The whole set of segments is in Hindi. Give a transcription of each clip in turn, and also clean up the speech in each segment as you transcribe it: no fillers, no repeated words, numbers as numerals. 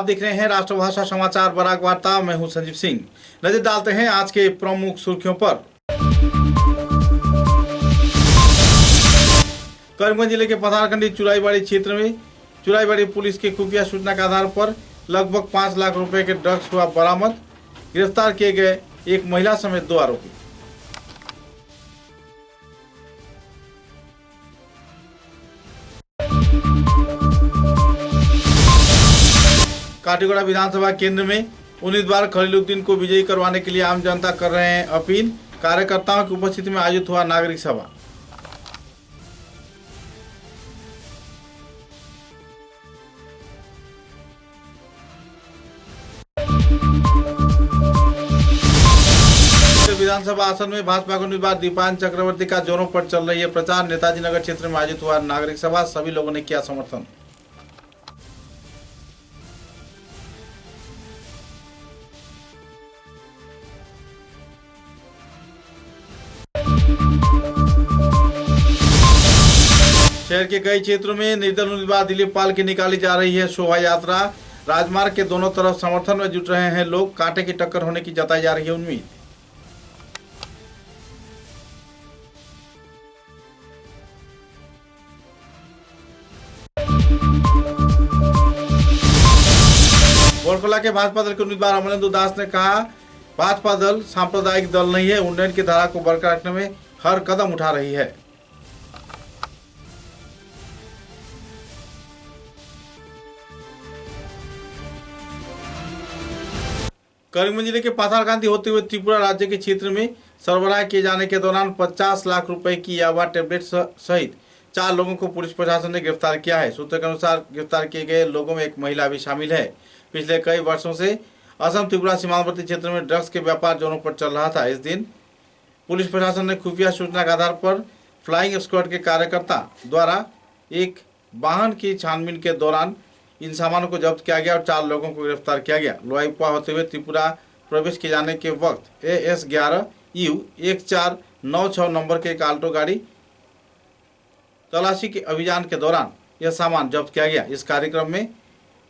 देख रहे हैं राष्ट्रभाषा समाचार बराक वार्ता। मैं हूं संजीव सिंह। नजर डालते हैं आज के प्रमुख सुर्खियों पर। करीमगंज जिले के पथारकंडी चुराईबाड़ी क्षेत्र में चुराईबाड़ी पुलिस की खुफिया सूचना के आधार पर लगभग 5 लाख रुपए के ड्रग्स हुआ बरामद। गिरफ्तार किए गए एक महिला समेत 2 आरोपी। काटीगोड़ा विधानसभा केंद्र में उम्मीदवार खलीलुद्दीन को विजयी करवाने के लिए आम जनता कर रहे हैं अपील। कार्यकर्ताओं की उपस्थिति में आयोजित हुआ नागरिक सभा। विधानसभा आसन में भाजपा उम्मीदवार दीपान चक्रवर्ती का जोरों पर चल रही है प्रचार। नेताजी नगर क्षेत्र में आयोजित हुआ नागरिक सभा। सभी लोगों ने किया समर्थन। शहर के कई क्षेत्रों में निर्दल उम्मीदवार दिलीप पाल की निकाली जा रही है शोभा यात्रा। राजमार्ग के दोनों तरफ समर्थन में जुट रहे हैं लोग। कांटे की टक्कर होने की जताई जा रही है उम्मीद। बोरकोला के भाजपा दल के उम्मीदवार अमरेंद्र दास ने कहा, भाजपा दल सांप्रदायिक दल नहीं है, उन्नयन की धारा को बरकरार रखने में हर कदम उठा रही है। करीमगंज जिले के पाथारकांदी होते हुए त्रिपुरा राज्य के क्षेत्र में सरबराह किए जाने के दौरान 50 लाख रुपए की याबा टेबलेट सहित 4 लोगों को पुलिस प्रशासन ने गिरफ्तार किया है। सूत्रों के अनुसार गिरफ्तार किए गए लोगों में एक महिला भी शामिल है। पिछले कई वर्षों से असम त्रिपुरा सीमावर्ती क्षेत्र में ड्रग्स के व्यापार जोरों पर चल रहा था। इस दिन पुलिस प्रशासन ने खुफिया सूचना के आधार पर फ्लाइंग स्क्वाड के कार्यकर्ता द्वारा एक वाहन की छानबीन के दौरान इन सामानों को जब्त किया गया और 4 लोगों को गिरफ्तार किया गया। लोईपुआ होते हुए त्रिपुरा प्रवेश किए जाने के वक्त AS11U 1496 नंबर के एक आल्टो गाड़ी तलाशी के अभियान के दौरान यह सामान जब्त किया गया। इस कार्यक्रम में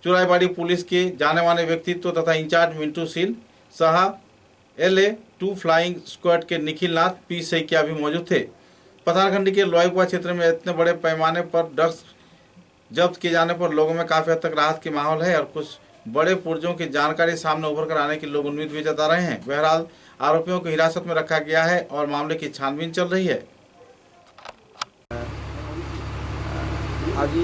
चुराईबाड़ी पुलिस के जाने माने व्यक्तित्व तथा incharge Mintu Seal Shah, LA2 flying squad के निखिल नाथ P सैकिया भी मौजूद थे। पथारकंडी के लोईपुआ क्षेत्र में इतने बड़े पैमाने पर ड्रग्स जब्त किए जाने पर लोगों में काफी हद तक राहत की माहौल है और कुछ बड़े पुर्जों की जानकारी सामने उभर कर आने की लोग उम्मीद भी जता रहे हैं। बहरहाल आरोपियों को हिरासत में रखा गया है और मामले की छानबीन चल रही है। आज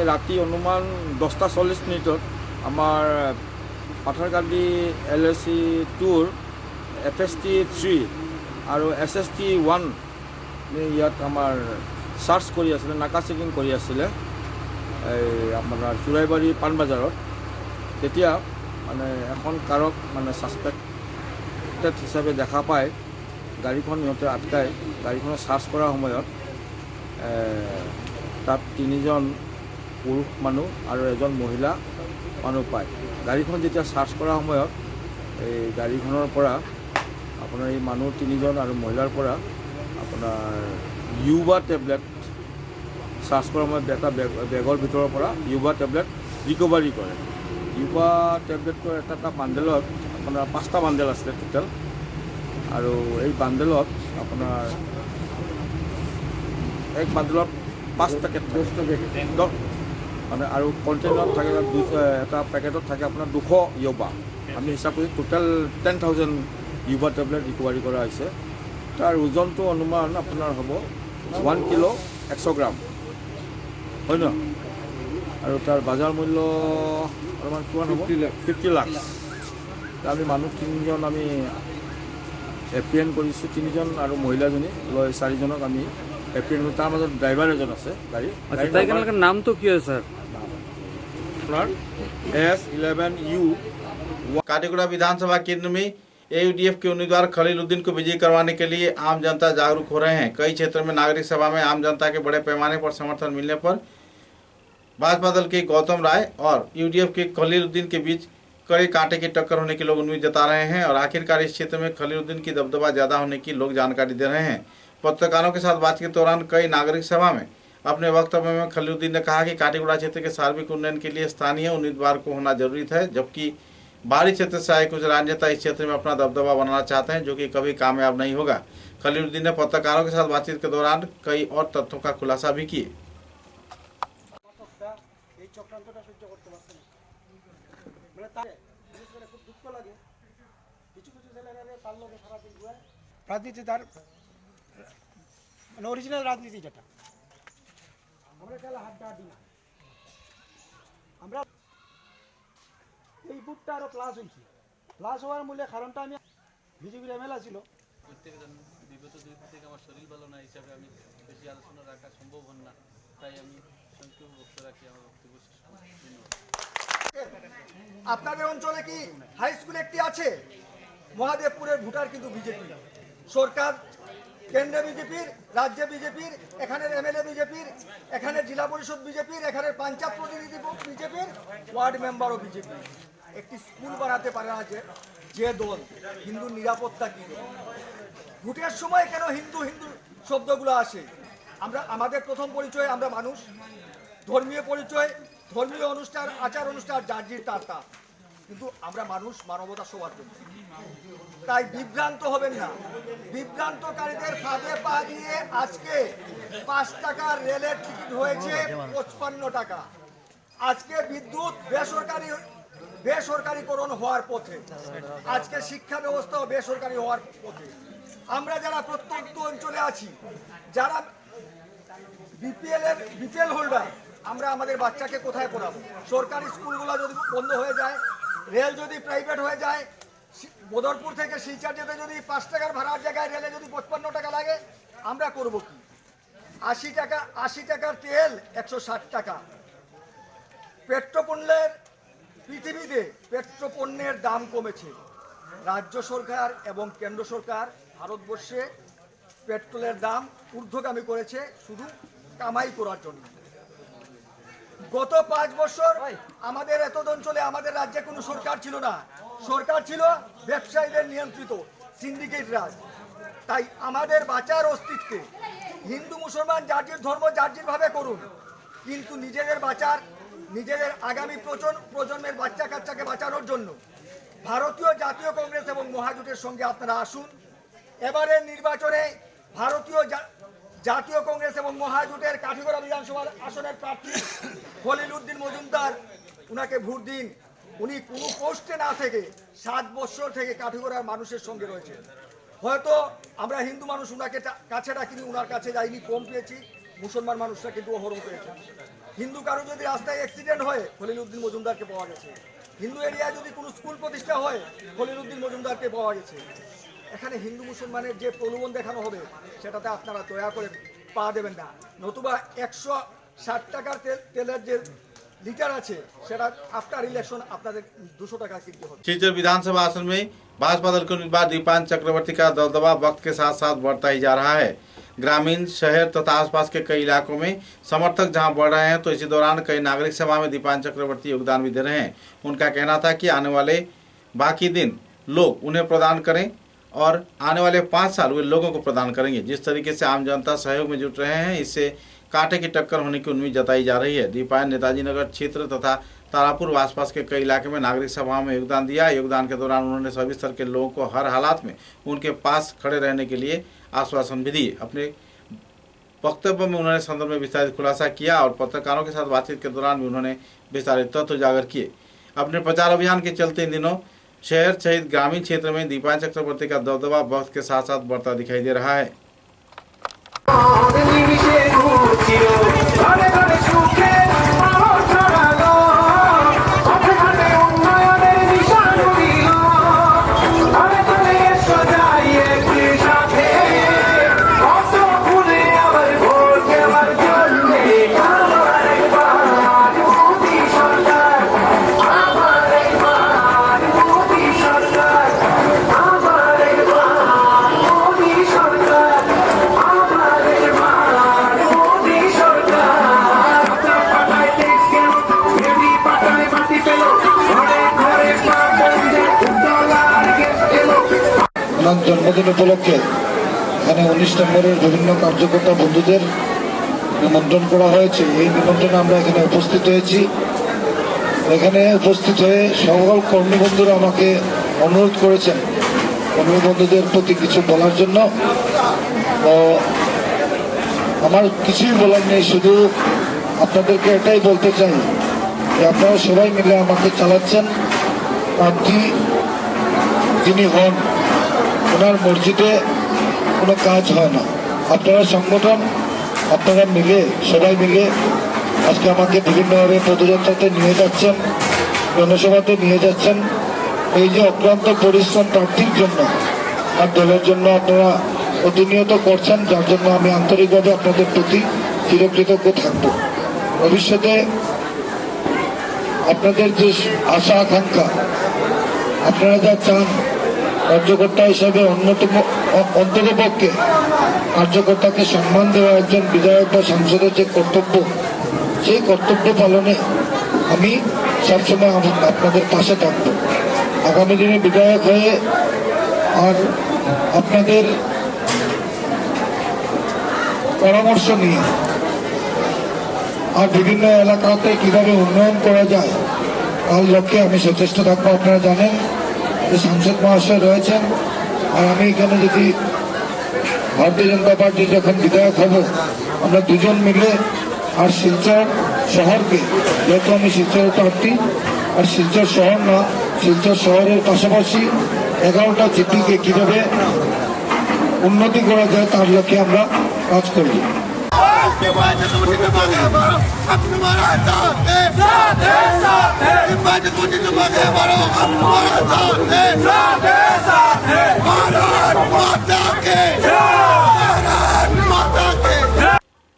राति अनुमान 10:40 आमार पाथारकांडी LAC2 FST3 और SST1 इतना आमार सार्च कर नाका चेकिंग कर अपना चुराईबाड़ी पानबाजारत तेतिया माने एखन कारक माने सासपेक्टेड हिसाबे देखा पाय गाड़ीखन इहते आटकाय गाड़ीखन सार्च करार समयत तात 3 जन पुरुष मानुह और 1 महिला मानुह पाय। गाड़ीखन जेतिया सार्च करार समयत गाड़ीखনৰ পৰা আপোনাৰ এই মানুহ 3 জন और महिलार পৰা আপোনাৰ युवा टेबलेट सार्च कर এটা বেগৰ ভিতৰৰ পৰা युवा टेबलेट रिकভাৰী কৰে। युवा टेबलेटৰ এটা বান্ডেলত আপোনাৰ 5টা বান্ডেল আছে টোটেল আৰু এই বান্ডেলত আপোনাৰ এক বান্ডেলত 5 পেকেট 10 মানে আৰু কণ্টেইনাৰত থাকে এটা পেকেটত থাকে আপোনাৰ 200 युवा। আমি হিসাব কৰি টোটেল 10,000 युवा टेबलेट रिकভাৰী কৰা হৈছে। তাৰ ওজনটো অনুমান আপোনাৰ হ'ব 1 কিলো 100 গ্ৰাম है न और तार बाजार मूल्य अलमान किमान हम 50 लाख। आम मानुह 3 जन आम एप्रिहेन्ड कर 3 जन और महिलाजनी लय 4 जनक आम एप्रिहेन्ड तार मजत ड्राइवर एजन आछे गाड़ी। नाम तो कि सर AS11U। काटीगोड़ा विधानसभा केंद्र में AUDF के उम्मीदवार खलीलुद्दीन को विजयी करवाने के लिए आम जनता जागरूक हो रहे हैं। कई क्षेत्रों में नागरिक सभा में आम जनता के बड़े पैमाने पर समर्थन मिलने पर भाजपा दल के गौतम राय और UDF के खलीलुद्दीन के बीच कड़े कांटे की टक्कर होने की लोग उम्मीद जता रहे हैं और आखिरकार इस क्षेत्र में खलीलुद्दीन की दबदबा ज्यादा होने की लोग जानकारी दे रहे हैं। पत्रकारों के साथ बातचीत के दौरान कई नागरिक सभा में अपने वक्तव्य में खलीलुद्दीन ने कहा कि काटीगुड़ा क्षेत्र के सार्वजनिक उन्नयन के लिए स्थानीय उम्मीदवार को होना जरूरी है, जबकि बाहरी क्षेत्र से आए कुछ राजनेता इस क्षेत्र में अपना दबदबा बनाना चाहते हैं, जो कि कभी कामयाब नहीं होगा। खलीलुद्दीन ने पत्रकारों के साथ बातचीत के दौरान कई और तथ्यों का खुलासा भी किए। রাজনীতি তার মানে অরিজিনাল রাজনীতি যেটা আমরা খেলা হাড্ডা হাড্ডি না, আমরা এই বুটটা আরো প্লাস হয়েছি। প্লাস হওয়ার মূলে কারণটা আমি বিজেপির এমএলএ ছিল, বিগত 2 দিন থেকে আমার শরীর ভালো না হিসাবে আমি বেশি আলোচনা রাখা সম্ভব হন না, তাই আমি সংক্ষেপে বক্তব্য রাখি। আমার বক্তব্য শেষ করছি। আপনাদের অঞ্চলে কি হাই স্কুল একটি আছে? মহাদেবপুরের ভোটার কিন্তু বিজেপি সরকার, কেন্দ্রে বিজেপির, রাজ্যে বিজেপির, এখানের এমএলএ বিজেপির, এখানে জেলা পরিষদ বিজেপির, এখানে পঞ্চায়েত প্রতিনিধি বিজেপির, ওয়ার্ড মেম্বারও বিজেপি। একটি স্কুল বানাতে পারে না যে দল। হিন্দু নিরাপত্তা কি? ভোটের সময় কেন হিন্দু হিন্দু শব্দগুলো আসে? আমাদের প্রথম পরিচয় আমরা মানুষ, ধর্মীয় পরিচয়, ধর্মীয় অনুষ্ঠান, আচার অনুষ্ঠান যার তার, কিন্তু আমরা মানুষ, মানবতা সবার জন্য। তাই বিভ্রান্ত হবেন না। বিভ্রান্তকারীদের ফাঁদে পা দিয়ে আজকে 5 টাকার রেলের টিকিট হয়েছে 55 টাকা। আজকে বিদ্যুৎ বেসরকারিকরণ হওয়ার পথে, আজকে শিক্ষা ব্যবস্থাও বেসরকারি হওয়ার পথে। আমরা যারা প্রত্যন্ত অঞ্চলে আছি, যারা বিপিএল হোল্ডার, আমরা আমাদের বাচ্চাকে কোথায় পড়াবো? সরকারি স্কুলগুলো যদি বন্ধ হয়ে যায়, রেল যদি প্রাইভেট হয়ে যায়, বদরপুর থেকে শিলচর যেতে যদি 5 টাকার ভাড়ার জায়গায় রেলে যদি 55 টাকা লাগে, আমরা করব কি? 80 টাকার তেল 160 টাকা। পেট্রোপণ্যের পৃথিবীতে পেট্রোপণ্যের দাম কমেছে। রাজ্য সরকার এবং কেন্দ্র সরকার ভারতবর্ষে পেট্রোলের দাম ঊর্ধ্বগামী করেছে শুধু কামাই করার জন্য। গত 5 বছর আমাদের এত অঞ্চলে, আমাদের রাজ্যে কোনো সরকার ছিল না। সরকার ছিল ব্যবসায়ীদের নিয়ন্ত্রিত সিন্ডিকেট রাজ। তাই আমাদের বাঁচার অস্তিত্বে হিন্দু মুসলমান যার ধর্ম যার ভাবে করুন, কিন্তু নিজেদের আগামী প্রজন্মের বাচ্চা কাচ্চাকে বাঁচানোর জন্য ভারতীয় জাতীয় কংগ্রেস এবং মহাজোটের সঙ্গে আপনারা আসুন। এবারের নির্বাচনে ভারতীয় জাতীয় কংগ্রেস এবং মহাজোটের কাঠিগড়া বিধানসভা আসনের প্রার্থী খলিলুদ্দীন মজুমদার, উনাকে ভোট দিন। উনি কোনো পোস্টে না থেকে 7 বছর থেকে কাঠিগড়ার মানুষের সঙ্গে রয়েছে। হয়তো আমরা হিন্দু মানুষ উনাকে কাছে ডাকিনি, উনার কাছে যাইনি, কম পেয়েছি। মুসলমান মানুষরা কিন্তু অহরণ পেয়েছে। হিন্দু কারো যদি রাস্তায় অ্যাক্সিডেন্ট হয়, খলিলুদ্দীন মজুমদারকে পাওয়া গেছে। হিন্দু এরিয়ায় যদি কোনো স্কুল প্রতিষ্ঠা হয়, খলিলুদ্দীন মজুমদারকে পাওয়া গেছে। এখানে হিন্দু মুসলমানের যে প্রলোভন দেখানো হবে, সেটাতে আপনারা দয়া করে পা দেবেন না। নতুবা 160 টাকার তেলের যে লিটার আছে, সেটা आफ्टर इलेक्शन আপনাদের 200 টাকা কিনতে হবে। शिलचर विधानसभा आसन में भाजपा दल के उम्मीदवार दीपान चक्रवर्ती का दबदबा वक्त के साथ साथ बढ़ता ही जा रहा है। ग्रामीण, शहर तथा आसपास के कई इलाकों में समर्थक जहां बढ़ रहे हैं, तो इसी दौरान कई नागरिक सभा में दीपान चक्रवर्ती योगदान भी दे रहे हैं। उनका कहना था कि आने वाले बाकी दिन लोग उन्हें प्रदान करें और आने वाले 5 साल वे लोगों को प्रदान करेंगे। जिस तरीके से आम जनता सहयोग में जुट रहे हैं, इससे कांटे की टक्कर होने की उम्मीद जताई जा रही है। दीपायन नेताजी नगर क्षेत्र तथा तारापुर व आसपास के कई इलाके में नागरिक सभाओं में योगदान दिया। योगदान के दौरान उन्होंने सभी स्तर के लोगों को हर हालात में उनके पास खड़े रहने के लिए आश्वासन भी दिए। अपने वक्तव्य में उन्होंने संदर्भ में विस्तारित खुलासा किया और पत्रकारों के साथ बातचीत के दौरान भी उन्होंने विस्तारित तथ्य उजागर किए। अपने प्रचार अभियान के चलते इन दिनों शहर सहित ग्रामीण क्षेत्र में दीपायन चक्रवर्ती का दबदबा वक्त के साथ साथ बढ़ता दिखाई दे रहा है। জন্মদিন উপলক্ষে এখানে 19 নম্বরের বিভিন্ন কার্যকর্তা বন্ধুদের নিমন্ত্রণ করা হয়েছে, এই নিমন্ত্রণে আমরা এখানে উপস্থিত হয়েছি। এখানে উপস্থিত হয়ে সকল কর্মী বন্ধুরা আমাকে অনুরোধ করেছেন কর্মী বন্ধুদের প্রতি কিছু বলার জন্য। তো আমার কিছুই বলার নেই, শুধু আপনাদেরকে এটাই বলতে চাই যে আপনারা সবাই মিলে আমাকে চালাচ্ছেন। প্রার্থী যিনি হন ওনার মসজিদে কোনো কাজ হয় না। আপনারা সংগঠন, আপনারা মিলে সবাই মিলে আজকে আমাকে বিভিন্নভাবে পদযাত্রাতে নিয়ে যাচ্ছেন, জনসভাতে নিয়ে যাচ্ছেন। এই যে অক্লান্ত পরিশ্রম প্রার্থীর জন্য আর দলের জন্য আপনারা প্রতিনিয়ত করছেন, যার জন্য আমি আন্তরিকভাবে আপনাদের প্রতি চিরকৃতজ্ঞ থাকব। ভবিষ্যতে আপনাদের যে আশা আকাঙ্ক্ষা, আপনারা যা চান, কার্যকর্তা হিসাবে অন্ততপক্ষে কার্যকর্তাকে সম্মান দেওয়া একজন বিধায়ক বা সাংসদের যে কর্তব্য, সেই কর্তব্য পালনে আমি সবসময় আপনাদের পাশে থাকব। আগামী দিনে বিধায়ক হয়ে আর আপনাদের পরামর্শ নিয়ে আর বিভিন্ন এলাকাতে কিভাবে উন্নয়ন করা যায় তার লক্ষ্যে আমি সচেষ্ট থাকবো। আপনারা জানেন যে সাংসদ মহাশয় রয়েছেন, আর আমি এখানে যদি ভারতীয় জনতা পার্টির যখন বিধায়ক হব, আমরা দুজন মিলে আর শিলচর শহরকে, যেহেতু আমি শিলচরের প্রার্থী, আর শিলচর শহর না, শিলচর শহরের পাশাপাশি 11টা জিপিকে কীভাবে উন্নতি করা যায় তার লক্ষ্যে আমরা কাজ করব।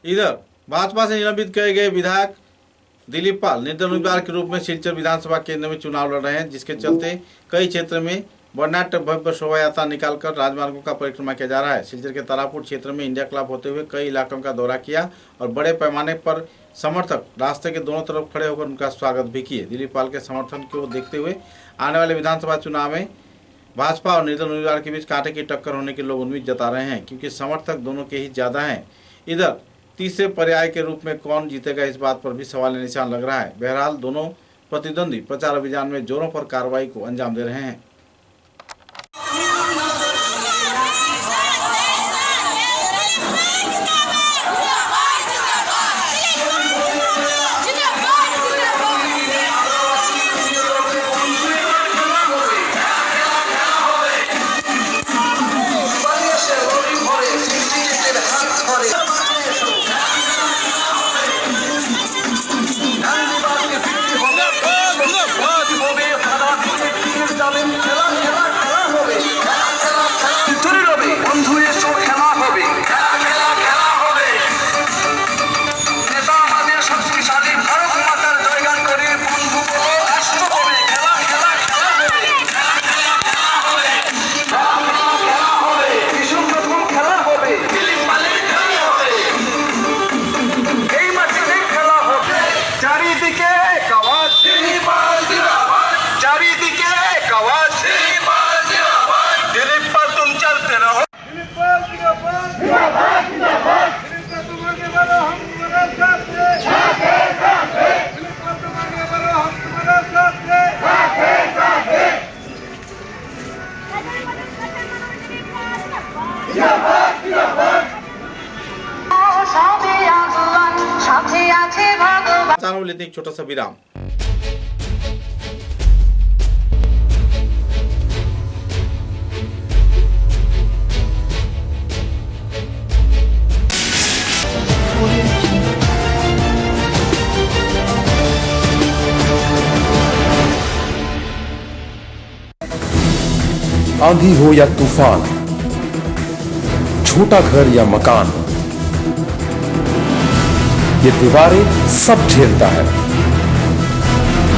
इधर भाजपा से निलंबित किए गए विधायक दिलीप पाल निर्दलीय उम्मीदवार के रूप में सिलचर विधानसभा केंद्र में चुनाव लड़ रहे हैं, जिसके चलते कई क्षेत्र में वर्णाढ्य भव्य शोभा यात्रा निकालकर राजमार्गों का परिक्रमा किया जा रहा है। सिलचर के तारापुर क्षेत्र में इंडिया क्लब होते हुए कई इलाकों का दौरा किया और बड़े पैमाने पर समर्थक रास्ते के दोनों तरफ खड़े होकर उनका स्वागत भी किए। दिलीप पाल के समर्थन को देखते हुए आने वाले विधानसभा चुनाव में भाजपा और निर्दलीय उम्मीदवार के बीच कांटे की टक्कर होने के लोग उम्मीद जता रहे हैं, क्योंकि समर्थक दोनों के ही ज्यादा हैं। इधर तीसरे पर्याय के रूप में कौन जीतेगा, इस बात पर भी सवाल निशान लग रहा है। बहरहाल दोनों प्रतिद्वंदी प्रचार अभियान में जोरों पर कार्रवाई को अंजाम दे रहे हैं। चारों लेते एक छोटा सा विराम। आंधी हो या तूफान, छोटा घर या मकान, ये दीवारें सब झेलता है,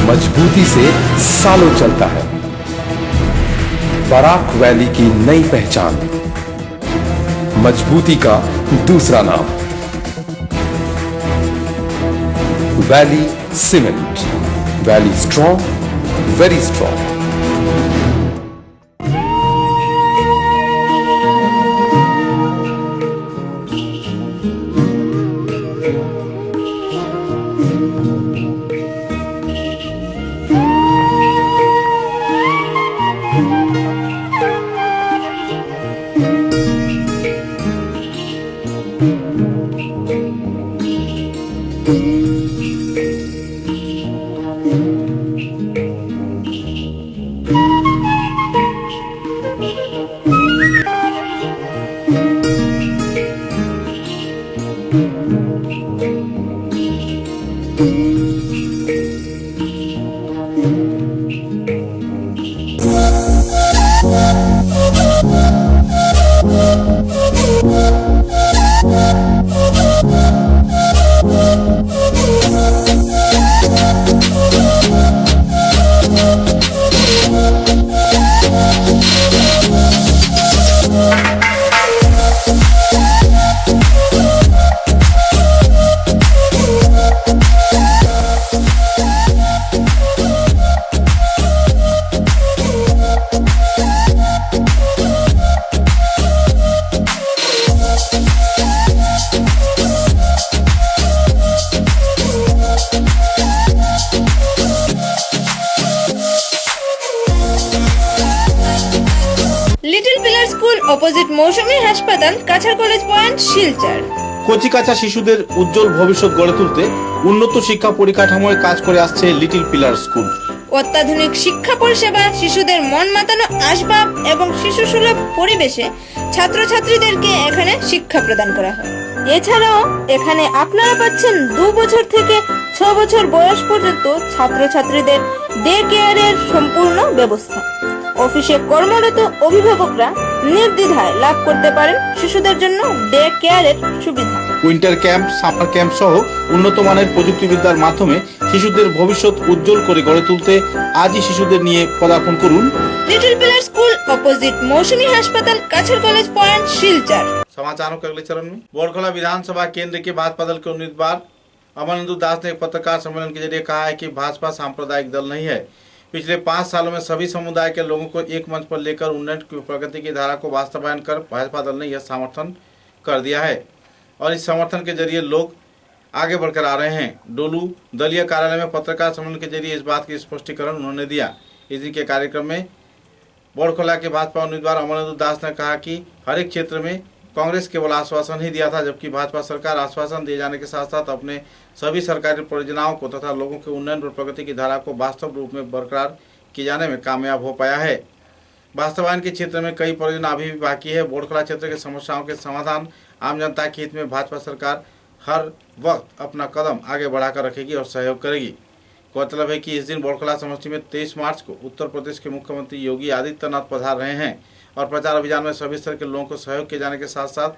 मजबूती से सालों चलता है। बराक वैली की नई पहचान, मजबूती का दूसरा नाम, Valley cement. Valley strong, very strong. Little Pillar School opposite Mousumi হাসপাতাল কাছাড় কলেজ পয়েন্ট শিলচর। কচিকাঁচা শিশুদের উজ্জ্বল ভবিষ্যৎ গড়ে তুলতে উন্নত শিক্ষা পরিকাঠামোয় কাজ করে আসছে লিটল পিলার স্কুল। অত্যাধুনিক শিক্ষা পরিষেবা, শিশুদের মন মাতানো আসবাব এবং শিশু সুলভ পরিবেশে ছাত্রছাত্রীদেরকে এখানে শিক্ষা প্রদান করা হয়। এছাড়াও এখানে আপনারা পাচ্ছেন 2 বছর থেকে 6 বছর বয়স পর্যন্ত ছাত্রছাত্রীদের ডে কেয়ারের সম্পূর্ণ ব্যবস্থা। অফিসে কর্মরত অভিভাবকরা নির্দ্বিধায় লাভ করতে পারেন শিশুদের জন্য ডে কেয়ারের সুবিধা। উইন্টার ক্যাম্প, সামার ক্যাম্প সহ উন্নত মানের প্রযুক্তিবিদ্যার মাধ্যমে শিশুদের ভবিষ্যৎ উজ্জ্বল করে গড়ে তুলতে আজই শিশুদের নিয়ে পদার্পণ করুন लिटिल पिलर स्कूल अपोजिट मौसमी अस्पताल काछर कॉलेज पॉइंट शिलचर। समाचारों के अगले चरण में बोरखला विधानसभा केंद्र के भाजपा दल के उम्मीदवार अमरेंद्र दास ने एक पत्रकार सम्मेलन के जरिए कहा है कि भाजपा सांप्रदायिक दल नहीं है। पिछले 5 सालों में सभी समुदाय के लोगों को एक मंच पर लेकर उन्नयन की प्रगति की धारा को वास्तवायन कर भाजपा दल ने यह समर्थन कर दिया है और इस समर्थन के जरिए लोग आगे बढ़कर आ रहे हैं। डोलू दलीय कार्यालय में पत्रकार सम्मेलन के जरिए इस बात की स्पष्टीकरण उन्होंने दिया। इस दिन के कार्यक्रम में बोरखला के भाजपा उम्मीदवार अमरेंद्र दास ने कहा कि हर एक क्षेत्र में कांग्रेस केवल आश्वासन ही दिया था, जबकि भाजपा सरकार आश्वासन दिए जाने के साथ साथ अपने सभी सरकारी परियोजनाओं को तथा लोगों के उन्नयन और प्रगति की धारा को वास्तव रूप में बरकरार किए जाने में कामयाब हो पाया है। वास्तवायन के क्षेत्र में कई परियोजना अभी भी बाकी है। बोरखला क्षेत्र की समस्याओं के समाधान आम जनता के हित में भाजपा सरकार हर वक्त अपना कदम आगे बढ़ाकर रखेगी और सहयोग करेगी। गौरतलब है कि इस दिन बोरखला समष्टि में 23 मार्च को उत्तर प्रदेश के मुख्यमंत्री योगी आदित्यनाथ पधार रहे हैं और प्रचार अभियान में सभी स्तर के लोगों को सहयोग किए जाने के साथ साथ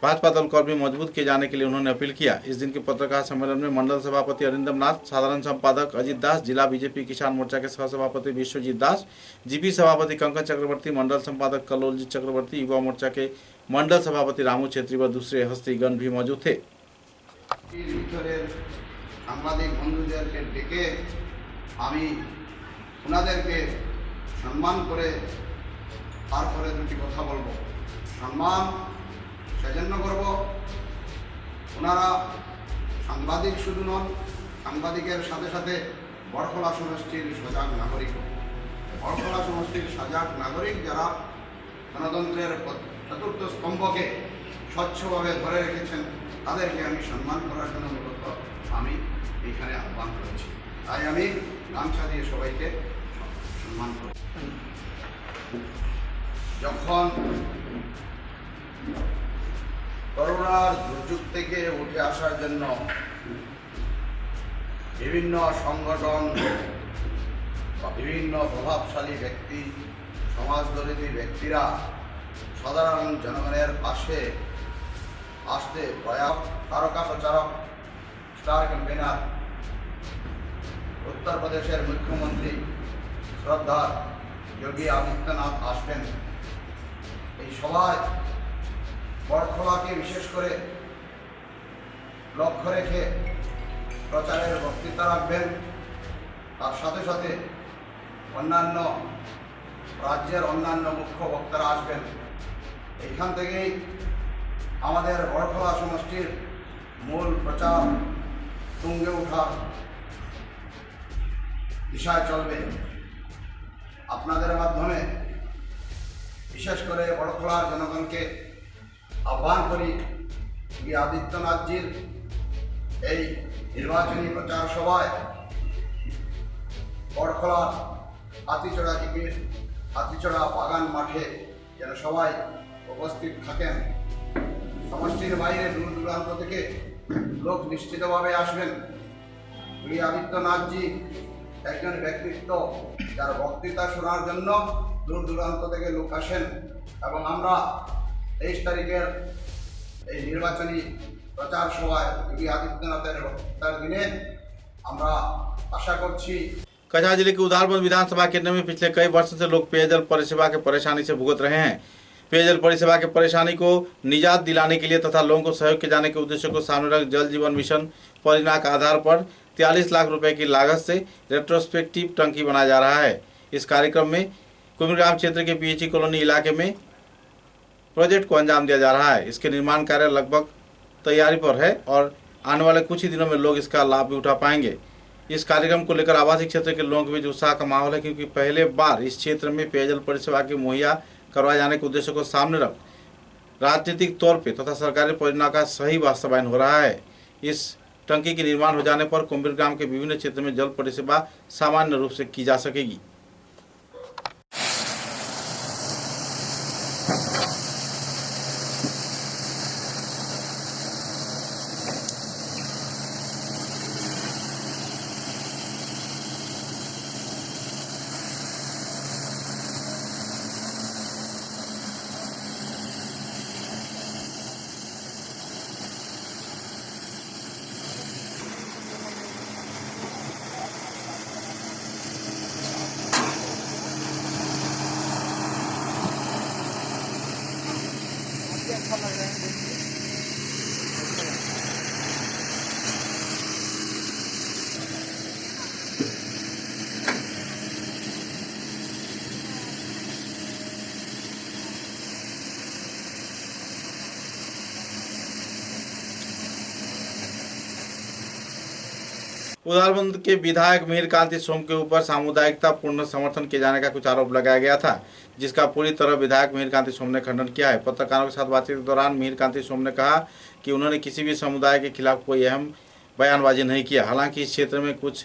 भाजपा दल को और भी मजबूत किए जाने के लिए उन्होंने अपील किया। इस दिन के पत्रकार सम्मेलन में मंडल सभापति अरिंदम नाथ, साधारण संपादक अजित दास, जिला बीजेपी किसान मोर्चा के सह सभापति विश्वजीत दास, जीपी सभापति कंकन चक्रवर्ती, मंडल संपादक कलोलजीत चक्रवर्ती, युवा मोर्चा के मंडल सभापति रामू छेत्री व दूसरे हस्तीगण भी मौजूद थे। সাংবাদিক বন্ধুদেরকে ডেকে আমি ওনাদেরকে সম্মান করে তারপরে দুটি কথা বলবো। সম্মান সেজন্য করব, ওনারা সাংবাদিক শুধু নন, সাংবাদিকের সাথে সাথে বরখলা সমষ্টির সজাগ নাগরিক। বরখলা সমষ্টির সজাগ নাগরিক যারা গণতন্ত্রের চতুর্থ স্তম্ভকে স্বচ্ছভাবে ধরে রেখেছেন, তাদেরকে আমি সম্মান করার জন্য মূলত আমি এখানে আহ্বান করেছি। তাই আমি গামছা দিয়ে সবাইকে সম্মান করি। যখন করোনার দুর্যোগ থেকে উঠে আসার জন্য বিভিন্ন সংগঠন বা বিভিন্ন প্রভাবশালী ব্যক্তি, সমাজদর্শী ব্যক্তিরা সাধারণ জনগণের পাশে আসতে প্রয়াস, তারকা প্রচারক, স্টার ক্যাম্পেনার उत्तर प्रदेशेर मुख्यमंत्री श्रद्धा योगी आदित्यनाथ आसबेन। এই সভায় বরখলাকে বিশেষ করে লক্ষ্য রেখে প্রচারের বক্তৃতা রাখবেন। তার সাথে সাথে অন্যান্য রাজ্যের অন্যান্য মুখ্য বক্তারা আসবেন। এইখান থেকেই আমাদের বরখলা সমষ্টির মূল প্রচার তুঙ্গে ওঠার দিশায় চলবে। আপনাদের মাধ্যমে বিশেষ করে বড়খলার জনগণকে আহ্বান করি যোগী আদিত্যনাথজির এই নির্বাচনী প্রচার সভায় বড়খলার হাতিচড়া জিপির হাতিচড়া বাগান মাঠে যেন সবাই উপস্থিত থাকেন। সমষ্টির বাইরে দূর দূরান্ত থেকে লোক নিশ্চিতভাবে আসবেন। যোগী আদিত্যনাথজি একজন ব্যক্তিত্ব যার বক্তৃতা শোনার জন্য দূর দূরান্ত থেকে লোক আসেন এবং আমরা 23 তারিখের এই নির্বাচনী প্রচার সভায় যোগী आदित्यनाथের বক্তৃতার দিনে আমরা আশা করছি। कछार जिले के उधारबंद विधानसभा केंद्र में पिछले कई वर्षों से लोग पेयजल परिसेवा के परेशानी से भुगत रहे हैं। पेयजल परिसेवा के परेशानी को निजात दिलाने के लिए तथा लोगों को सहयोग के जाने के उद्देश्य को सामने रख जल जीवन मिशन परियोजना के आधार पर 43 लाख रुपए की लागत से रेट्रोस्पेक्टिव टंकी बनाया जा रहा है। इस कार्यक्रम में कुमरग्राम क्षेत्र के पीएचई कॉलोनी इलाके में प्रोजेक्ट को अंजाम दिया जा रहा है। इसके निर्माण कार्य लगभग तैयारी पर है और आने वाले कुछ ही दिनों में लोग इसका लाभ भी उठा पाएंगे। इस कार्यक्रम को लेकर आवासीय क्षेत्र के लोगों के बीच उत्साह का माहौल है, क्योंकि पहले बार इस क्षेत्र में पेयजल परिसेवा के मुहैया करवाए जाने के उद्देश्य को सामने रख राजनीतिक तौर पर तथा सरकारी परियोजना का सही वास्तवायन हो रहा है। इस टंकी के निर्माण हो जाने पर कुंभीरग्राम के विभिन्न क्षेत्र में जल परिसेवा सामान्य रूप से की जा सकेगी। उधारबंद के विधायक मिहिर कांति सोम के ऊपर सामुदायिकता पूर्ण समर्थन किए जाने का कुछ आरोप लगाया गया था, जिसका पूरी तरह विधायक मिहिर कांति सोम ने खंडन किया है। पत्रकारों के साथ बातचीत के दौरान मिहिर कांति सोम ने कहा कि उन्होंने किसी भी समुदाय के खिलाफ कोई अहम बयानबाजी नहीं किया। हालांकि इस क्षेत्र में कुछ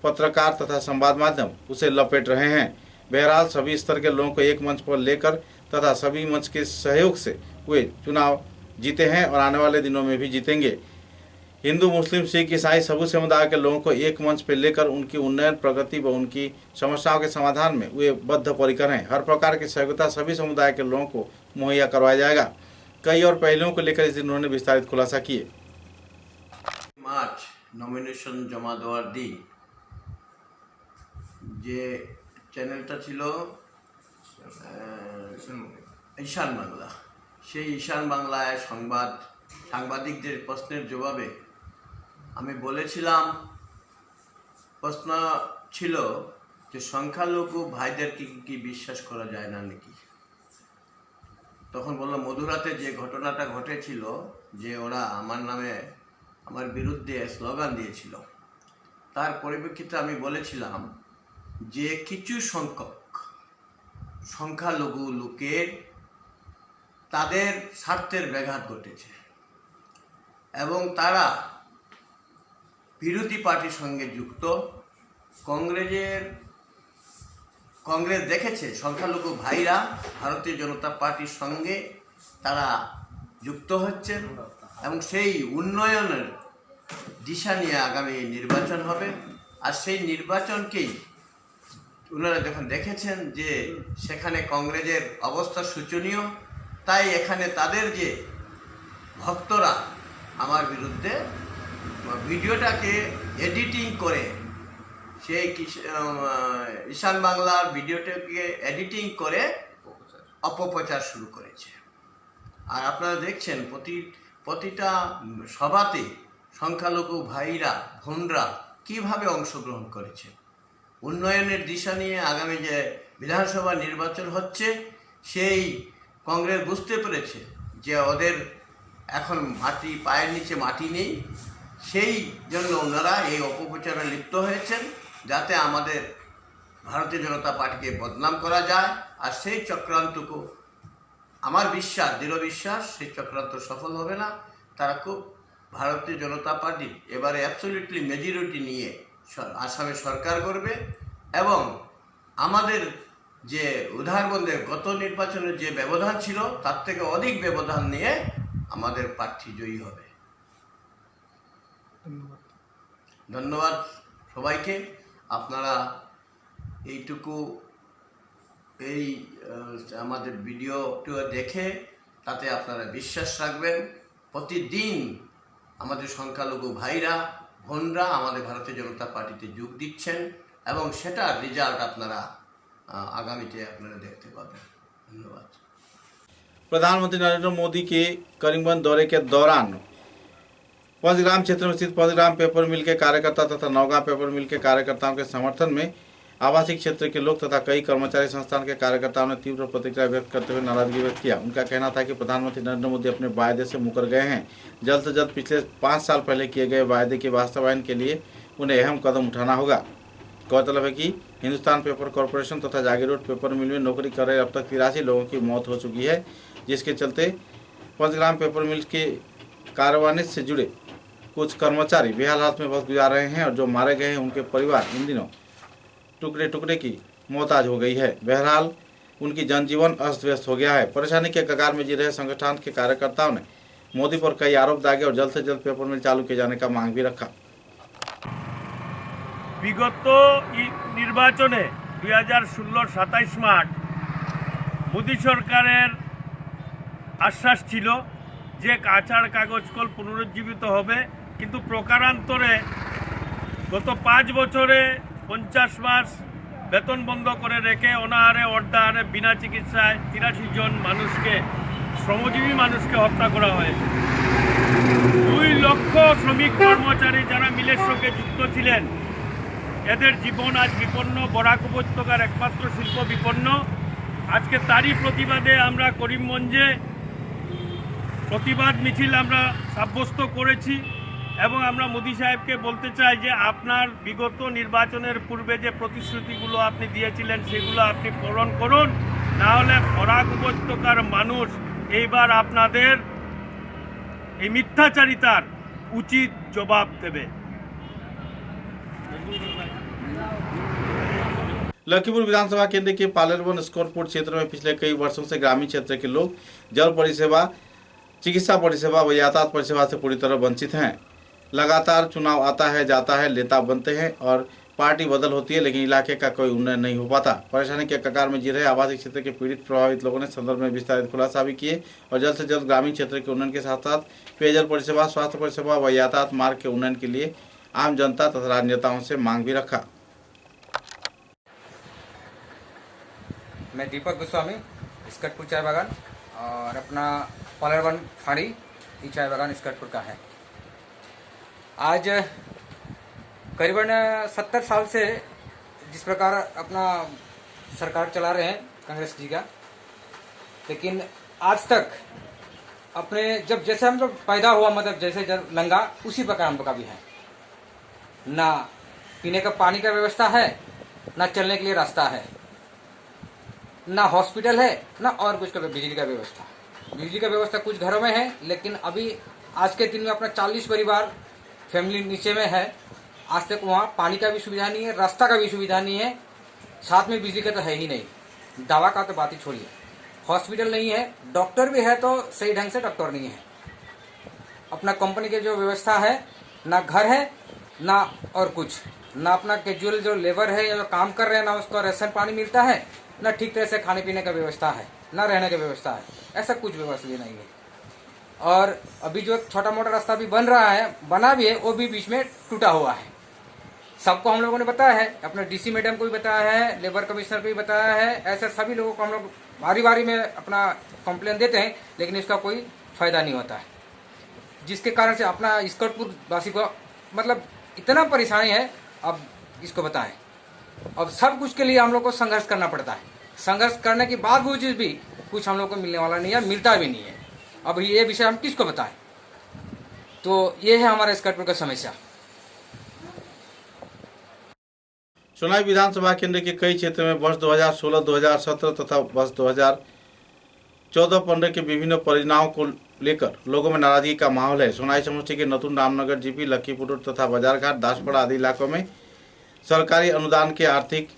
पत्रकार तथा संवाद माध्यम उसे लपेट रहे हैं। बहरहाल सभी स्तर के लोगों को एक मंच पर लेकर तथा सभी मंच के सहयोग से वे चुनाव जीते हैं और आने वाले दिनों में भी जीतेंगे। हिंदू, मुस्लिम, सिख, ईसाई सभी समुदाय के लोगों को एक मंच पर लेकर उनकी उन्नयन, प्रगति व उनकी समस्याओं के समाधान में वे बद्धपरिकर हैं। हर प्रकार की सहयोगिता सभी समुदाय के लोगों को मुहैया करवाया जाएगा। कई और पहलुओं को लेकर इस दिन उन्होंने विस्तारित खुलासा किए। मार्च নমিনেশন জমা দেওয়ার দিন যে চ্যানেলটা ছিল ঈশান বাংলা, সেই ঈশান বাংলায় সাংবাদিকদের প্রশ্নের জবাবে আমি বলেছিলাম, প্রশ্ন ছিল যে সংখ্যালঘু ভাইদেরকে কি বিশ্বাস করা যায় না নাকি। তখন বললাম মধুরাতে যে ঘটনাটা ঘটেছিল, যে ওরা আমার নামে আমার বিরুদ্ধে স্লোগান দিয়েছিল, তার পরিপ্রেক্ষিতে আমি বলেছিলাম যে কিছু সংখ্যালঘু লোকের তাদের স্বার্থের ব্যাঘাত ঘটেছে এবং তারা বিরোধী পার্টির সঙ্গে যুক্ত। কংগ্রেস দেখেছে সংখ্যালঘু ভাইরা ভারতীয় জনতা পার্টির সঙ্গে তারা যুক্ত হচ্ছে এবং সেই উন্নয়নের দিশা নিয়ে আগামী নির্বাচন হবে। আর সেই নির্বাচনকেই ওনারা যখন দেখেছেন যে সেখানে কংগ্রেসের অবস্থা শোচনীয়, তাই এখানে তাদের যে ভক্তরা আমার বিরুদ্ধে ভিডিওটাকে এডিটিং করে, সেই ঈশান বাংলার ভিডিওটাকে এডিটিং করে অপপ্রচার শুরু করেছে। আর আপনারা দেখছেন প্রতিটা সভাতে সংখ্যালঘু ভাইরা, বোনরা কীভাবে অংশগ্রহণ করেছে। উন্নয়নের দিশা নিয়ে আগামী যে বিধানসভা নির্বাচন হচ্ছে, সেই কংগ্রেস বুঝতে পেরেছে যে ওদের এখন পায়ের নিচে মাটি নেই, সেই জন্য ওনারা এই অপপ্রচারে লিপ্ত হয়েছেন যাতে আমাদের ভারতীয় জনতা পার্টিকে বদনাম করা যায়। আর সেই চক্রান্তকে আমার বিশ্বাস, দৃঢ় বিশ্বাস সেই চক্রান্ত সফল হবে না। তারা খুব ভারতীয় জনতা পার্টি এবারে অ্যাবসলিউটলি মেজরিটি নিয়ে আসামে সরকার করবে এবং আমাদের যে উদাহরণদের গত নির্বাচনের যে ব্যবধান ছিল তার থেকে অধিক ব্যবধান নিয়ে আমাদের প্রার্থী জয়ী হবে। ধন্যবাদ সবাইকে। আপনারা এইটুকু এই আমাদের ভিডিওটিও দেখে তাতে আপনারা বিশ্বাস রাখবেন। প্রতিদিন আমাদের সংখ্যালঘু ভাইরা বোনরা আমাদের ভারতীয় জনতা পার্টিতে যোগ দিচ্ছেন এবং সেটার রেজাল্ট আপনারা आगामी আপনারা देखते पाবেন। धन्यवाद। प्रधानमंत्री नरेंद्र मोदी के करीमगंज दौरे के दौरान पंचग्राम क्षेत्र में स्थित पंचग्राम पेपर मिल के कार्यकर्ता तथा नौगांव पेपर मिल के कार्यकर्ताओं के समर्थन में आवासीय क्षेत्र के लोग तथा कई कर्मचारी संस्थान के कार्यकर्ताओं ने तीव्र प्रतिक्रिया व्यक्त करते हुए नाराजगी व्यक्त किया। उनका कहना था कि प्रधानमंत्री नरेंद्र मोदी अपने वायदे से मुकर गए हैं। जल्द से जल्द पिछले 5 साल पहले किए गए वायदे के वास्तवायन के लिए उन्हें अहम कदम उठाना होगा। गौरतलब है कि हिंदुस्तान पेपर कॉरपोरेशन तथा जागीर रोड पेपर मिल में नौकरी कर रहे अब तक 83 लोगों की मौत हो चुकी है, जिसके चलते पंचग्राम पेपर मिल के कार्यान्वयन से जुड़े कुछ कर्मचारी बेहाल हालत में वक्त गुजार रहे हैं और जो मारे गए हैं उनके परिवार इन दिनों टुकड़े टुकड़े की मोहताज हो गई है। बहरहाल उनकी जनजीवन अस्त व्यस्त हो गया है। परेशानी के कगार में जी रहे संगठन के कार्यकर्ताओं ने मोदी पर कई आरोप दागे और जल्द से जल्द पेपर मिल चालू किए जाने का मांग भी रखा। বিগত নির্বাচনে 2016-27 মার্চ মোদী সরকারের আশ্বাস ছিল যে কাঁচার কাগজ কল পুনরুজ্জীবিত হবে, কিন্তু প্রকারান্তরে গত 5 বছরে 50 মাস বেতন বন্ধ করে রেখে অনাহারে অর্ধাহারে বিনা চিকিৎসায় 83 জন মানুষকে, শ্রমজীবী মানুষকে হত্যা করা হয়েছে। 2 লক্ষ শ্রমিক কর্মচারী যারা মিলের সঙ্গে যুক্ত ছিলেন এদের জীবন আজ বিপন্ন। বরাক উপত্যকার একমাত্র শিল্প বিপন্ন। আজকে তারই প্রতিবাদে আমরা করিমগঞ্জে প্রতিবাদ মিছিল আমরা সাব্যস্ত করেছি এবং আমরা মোদি সাহেবকে বলতে চাই যে আপনার বিগত নির্বাচনের পূর্বে যে প্রতিশ্রুতিগুলো আপনি দিয়েছিলেন সেগুলো আপনি পূরণ করুন, না হলে বরাক উপত্যকার মানুষ এইবার আপনাদের এই মিথ্যাচারিতার উচিত জবাব দেবে। लखीमपुर विधानसभा केंद्र के पालेरवन स्कोरपुर क्षेत्र में पिछले कई वर्षों से ग्रामीण क्षेत्र के लोग जल परिसेवा, चिकित्सा परिसेवा व यातायात परिसेवा से पूरी तरह वंचित हैं। लगातार चुनाव आता है जाता है, नेता बनते हैं और पार्टी बदल होती है, लेकिन इलाके का कोई उन्नयन नहीं हो पाता। परेशानी के कगार में जी रहे आवासीय क्षेत्र के पीड़ित प्रभावित लोगों ने संदर्भ में विस्तारित खुलासा भी किए और जल्द से जल्द ग्रामीण क्षेत्र के उन्नयन के साथ साथ पेयजल परिसेवा, स्वास्थ्य परिसेवा व यातायात मार्ग के उन्नयन के लिए आम जनता तथा राजनेताओं से मांग भी रखा। मैं दीपक गोस्वामी, इसकटपुर चाय बागान, और अपना पालेरवन फाड़ी ये चाय बागान इसकटपुर का है। आज करीबन 70 साल से जिस प्रकार अपना सरकार चला रहे हैं कांग्रेस जी का, लेकिन आज तक अपने जैसे हम लोग पैदा हुआ, मतलब जैसे लंगा उसी प्रकार हम लोग का भी है। ना पीने का पानी का व्यवस्था है, ना चलने के लिए रास्ता है, ना हॉस्पिटल है, ना और कुछ का बिजली का व्यवस्था। बिजली का व्यवस्था कुछ घरों में है, लेकिन अभी आज के दिन में अपना 40 परिवार फैमिली नीचे में है। आज तक वहाँ पानी का भी सुविधा नहीं है, रास्ता का भी सुविधा नहीं है, साथ में बिजली का तो है ही नहीं। दवा का तो बात ही छोड़िए, हॉस्पिटल नहीं है, डॉक्टर भी है तो सही ढंग से डॉक्टर नहीं है। अपना कंपनी के जो व्यवस्था है, ना घर है ना और कुछ, ना अपना कैजुअल जो लेबर है या जो काम कर रहे हैं ना उसको राशन पानी मिलता है, ना ठीक तरह से खाने पीने का व्यवस्था है, ना रहने का व्यवस्था है, ऐसा कुछ व्यवस्था भी नहीं है। और अभी जो छोटा मोटा रास्ता भी बन रहा है, बना भी है, वो भी बीच में टूटा हुआ है। सबको हम लोगों ने बताया है, अपने डीसी मैडम को भी बताया है, लेबर कमिश्नर को भी बताया है, ऐसे सभी लोगों को हम लोग बारी बारी में अपना कंप्लेन देते हैं, लेकिन इसका कोई फायदा नहीं होता है। जिसके कारण से अपना इसकटपुर वासी को मतलब इतना परेशानी है, अब इसको बताएं। अब सब कुछ के लिए हम लोग को संघर्ष करना पड़ता है। संघर्ष करने के बाद वो चीज़ भी कुछ हम लोग को मिलने वाला नहीं है, मिलता भी नहीं है। अब ये विषय हम किसको बताएं? तो ये है हमारा इसकटपुर का समस्या। सोनाई विधानसभा केंद्र के कई क्षेत्र में वर्ष 2016, 2017 तथा वर्ष 14-15 के विभिन्न परियोजनाओं को लेकर लोगों में नाराजगी का माहौल है। सोनाई समष्टि के नतून रामनगर, जीपी, लखीपुर रोड तथा बाजारघाट, दासपड़ा आदि इलाकों में सरकारी अनुदान के आर्थिक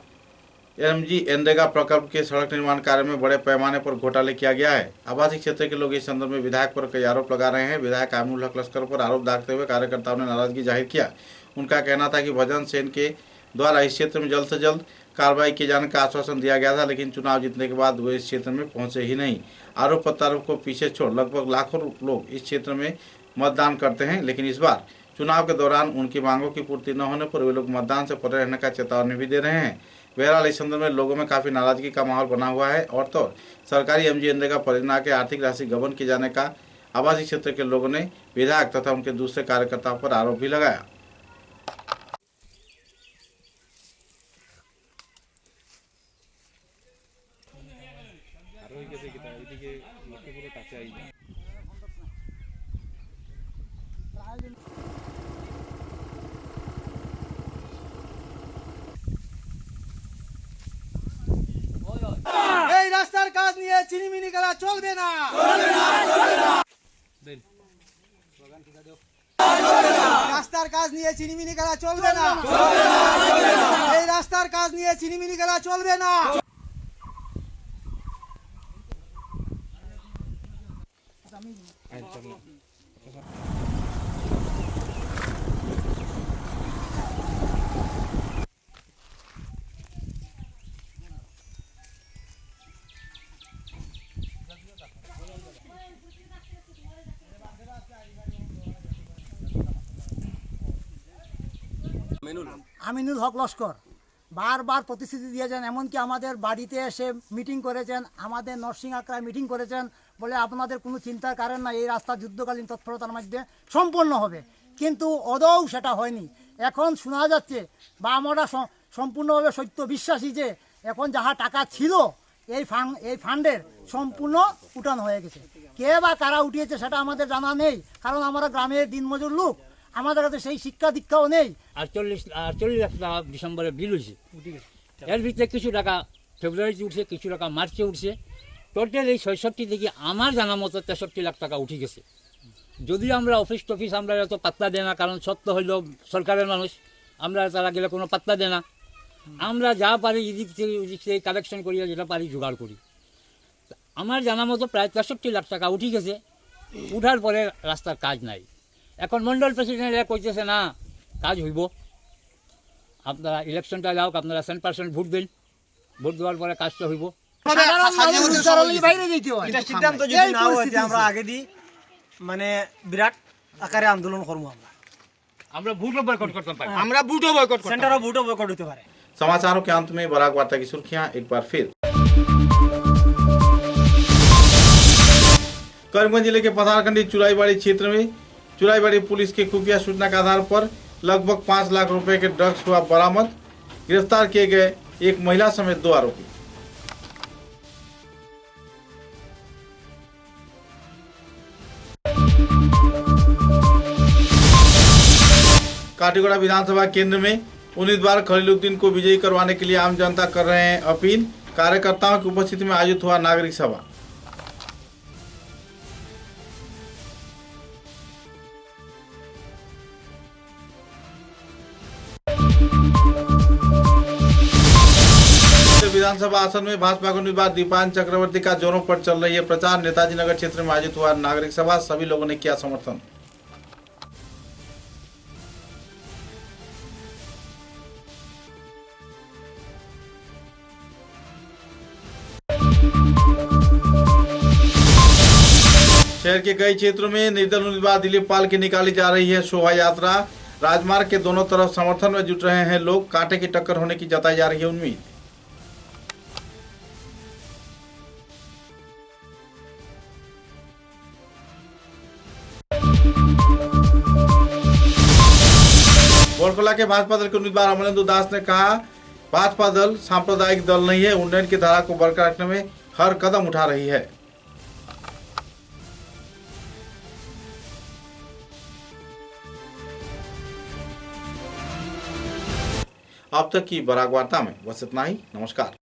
एमजी एनरेगा प्रकल्प के सड़क निर्माण कार्य में बड़े पैमाने पर घोटाले किया गया है। आवासीय क्षेत्र के लोग इस संदर्भ में विधायक पर कई आरोप लगा रहे हैं। विधायक आमिनुल हक लश्कर पर आरोप दागते हुए कार्यकर्ताओं ने नाराजगी जाहिर किया। उनका कहना था कि भजन सेन के द्वारा इस क्षेत्र में जल्द से जल्द कार्रवाई किए जाने का आश्वासन दिया गया था, लेकिन चुनाव जीतने के बाद वे इस क्षेत्र में पहुंचे ही नहीं। आरोप प्रत्यारोप को पीछे छोड़ लगभग लाखों लोग इस क्षेत्र में मतदान करते हैं, लेकिन इस बार चुनाव के दौरान उनकी मांगों की पूर्ति न होने पर वे लोग मतदान से परे रहने का चेतावनी भी दे रहे हैं। बहरहाल इस संदर्भ में लोगों में काफी नाराजगी का माहौल बना हुआ है और तो सरकारी एमजी एनरेगा परियोजना के आर्थिक राशि गबन किए जाने का आवासीय क्षेत्र के लोगों ने विधायक तथा उनके दूसरे कार्यकर्ताओं पर आरोप भी लगाया। এই রাস্তার কাজ নিয়ে চিনিমিনি করা চলবে না, রাস্তার কাজ নিয়ে চিনিমিনি করা চলবে না, এই রাস্তার কাজ নিয়ে চিনিমিনি করা চলবে না। আমিনুল হক লস্কর বারবার প্রতিশ্রুতি দিয়েছেন, এমনকি আমাদের বাড়িতে এসে মিটিং করেছেন, আমাদের নরসিং আক্রায় মিটিং করেছেন, বলে আপনাদের কোনো চিন্তার কারণ না, এই রাস্তা যুদ্ধকালীন তৎপরতার মধ্যে সম্পন্ন হবে। কিন্তু আদৌ সেটা হয়নি। এখন শোনা যাচ্ছে বা আমরা সম্পূর্ণভাবে সত্য বিশ্বাসী যে এখন যাহা টাকা ছিল এই ফান্ডের সম্পূর্ণ উঠানো হয়ে গেছে। কে বা কারা উঠিয়েছে সেটা আমাদের জানা নেই, কারণ আমরা গ্রামের দিনমজুর লোক, আমাদের কাছে সেই শিক্ষা দীক্ষাও নেই। 48 লাখ টাকা ডিসেম্বরে বিল হয়েছে, এর ভিতরে কিছু টাকা ফেব্রুয়ারিতে উঠছে, কিছু টাকা মার্চে উঠছে। টোটাল এই 66 থেকে আমার জানা মতো 63 লাখ টাকা উঠে গেছে। যদি আমরা অফিস টফিস আমরা এত পাত্তা দেয় না, কারণ সত্য হইল সরকারের মানুষ, আমরা তারা গেলে কোনো পাত্তা দেয় না। আমরা যা পারি এদিক থেকে কালেকশন করি, যেটা পারি জোগাড় করি। আমার জানা মতো প্রায় 63 লাখ টাকা উঠে গেছে। উঠার পরে রাস্তার কাজ নাই। এখন মন্ডল প্রেসিডেন্টরা কইতেছে না কাজ হইব, আপনারা ইলেকশনটা যাও, আপনারা 100% ভোট দিন, ভোট দেওয়ার পরে কাজটা হইব। সিদ্ধান্ত যদি না হয় আমরা আগে দিই, মানে বিরাট আকারে আন্দোলন করবো। আমরা ভোটও বয়কট করতে পারি, আমরা ভোটও বয়কট, সেন্টারও ভোটও বয়কট হতে পারে। समाचारों के अंत में बराक वार्ता की सुर्खियां एक बार फिर। करीमगंज जिले के पथारखंडी चुराईबाड़ी क्षेत्र में चुराईबाड़ी पुलिस की खुफिया सूचना के आधार पर लगभग 5 लाख रुपए के ड्रग्स हुआ बरामद। गिरफ्तार किए गए एक महिला समेत 2 आरोपी। काटीगोड़ा विधानसभा केंद्र में उम्मीदवार खलीलुद्दीन को विजयी करवाने के लिए आम जनता कर रहे हैं अपील। कार्यकर्ताओं की उपस्थिति में आयोजित हुआ नागरिक सभा। विधानसभा आसन में भाजपा के उम्मीदवार दीपान चक्रवर्ती का जोरों पर चल रही है प्रचार। नेताजी नगर क्षेत्र में आयोजित हुआ नागरिक सभा, सभी लोगों ने किया समर्थन। शहर के कई क्षेत्रों में निर्दल उम्मीदवार दिलीप पाल की निकाली जा रही है शोभा यात्रा। राजमार्ग के दोनों तरफ समर्थन में जुट रहे हैं लोग। कांटे की टक्कर होने की जताई जा रही है उम्मीद। बोरकोला के भाजपा दल के उम्मीदवार अमरेंद्र दास ने कहा, भाजपा दल सांप्रदायिक दल नहीं है, उन्नयन की धारा को बरकरार रखने में हर कदम उठा रही है। अब तक की बराक वार्ता में बस इतना ही। नमस्कार।